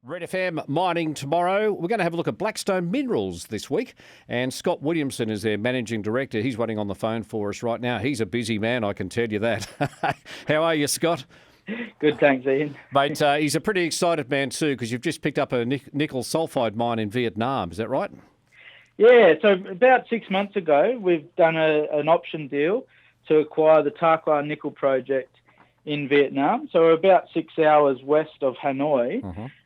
Red FM mining tomorrow. We're going to have a look at Blackstone Minerals this week. And Scott Williamson is their managing director. He's waiting on the phone for us right now. He's a busy man, I can tell you that. How are you, Scott? Good, thanks, Ian. Mate, he's a pretty excited man too, because you've just picked up a nickel sulphide mine in Vietnam. Is that right? Yeah, so about 6 months ago, we've done an option deal to acquire the Ta Kwan nickel project in Vietnam. So we're about 6 hours west of Hanoi.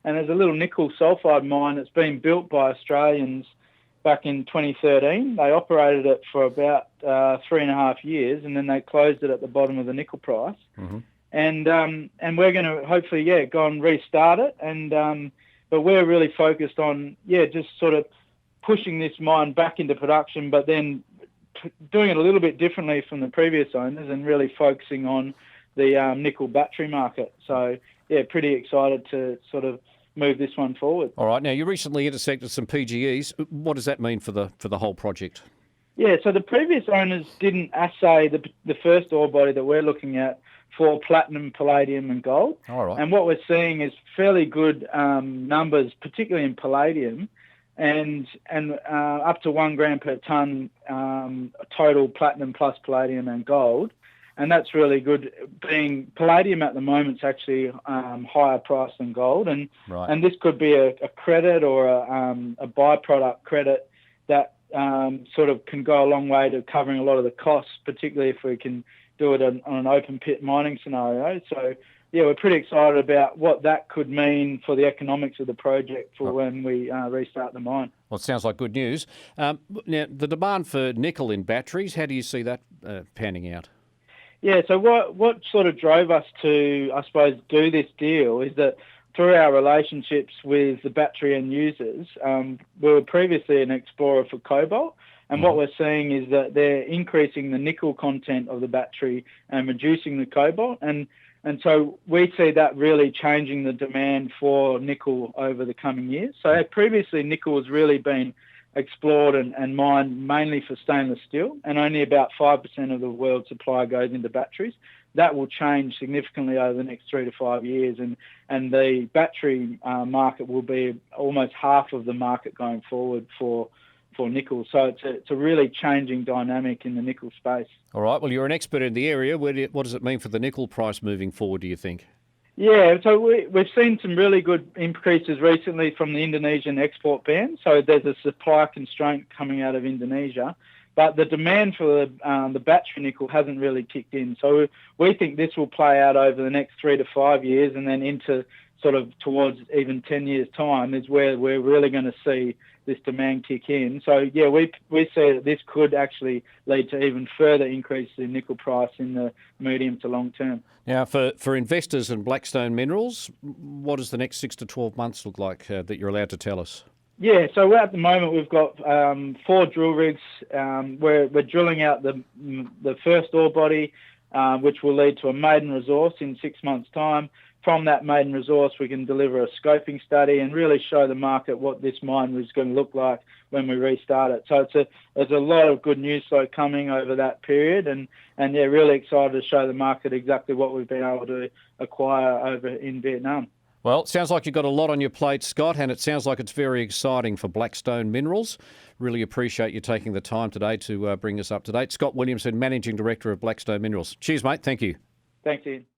And there's a little nickel sulphide mine that's been built by Australians back in 2013. They operated it for about 3.5 years, and then they closed it at the bottom of the nickel price. And we're going to hopefully, go and restart it. But we're really focused on, just sort of pushing this mine back into production, but then doing it a little bit differently from the previous owners and really focusing on the nickel battery market. So, pretty excited to sort of move this one forward. All right. Now, you recently intersected some PGEs. What does that mean for the whole project? Yeah, so the previous owners didn't assay the first ore body that we're looking at for platinum, palladium and gold. All right. And what we're seeing is fairly good numbers, particularly in palladium, and up to 1 gram per tonne total platinum plus palladium and gold. And that's really good. Being palladium at the moment is actually higher price than gold, and this could be a credit or a byproduct credit that sort of can go a long way to covering a lot of the costs, particularly if we can do it on an open pit mining scenario. So we're pretty excited about what that could mean for the economics of the project for when we restart the mine. Well, it sounds like good news. Now, the demand for nickel in batteries, how do you see that panning out? Yeah, so what sort of drove us to, I suppose, do this deal is that through our relationships with the battery end users, we were previously an explorer for cobalt, and what we're seeing is that they're increasing the nickel content of the battery and reducing the cobalt, and so we see that really changing the demand for nickel over the coming years. So previously, nickel has really been explored and mined mainly for stainless steel, and only about 5% of the world's supply goes into batteries. That will change significantly over the next 3 to 5 years, and the battery market will be almost half of the market going forward for nickel. So it's a really changing dynamic in the nickel space. All right. Well, you're an expert in the area. What does it mean for the nickel price moving forward, do you think? Yeah, so we've seen some really good increases recently from the Indonesian export ban. So there's a supply constraint coming out of Indonesia, but the demand for the battery nickel hasn't really kicked in. So we think this will play out over the next 3 to 5 years, and then into sort of towards even 10 years' time is where we're really going to see this demand kick in. So, we see that this could actually lead to even further increases in nickel price in the medium to long term. Now, for investors in Blackstone Minerals, what does the next 6 to 12 months look like that you're allowed to tell us? Yeah, so at the moment we've got 4 drill rigs. We're drilling out the first ore body, which will lead to a maiden resource in 6 months' time. From that maiden resource, we can deliver a scoping study and really show the market what this mine was going to look like when we restart it. So there's a lot of good news flow coming over that period, and really excited to show the market exactly what we've been able to acquire over in Vietnam. Well, it sounds like you've got a lot on your plate, Scott, and it sounds like it's very exciting for Blackstone Minerals. Really appreciate you taking the time today to bring us up to date. Scott Williamson, Managing Director of Blackstone Minerals. Cheers, mate. Thank you. Thanks, Ian.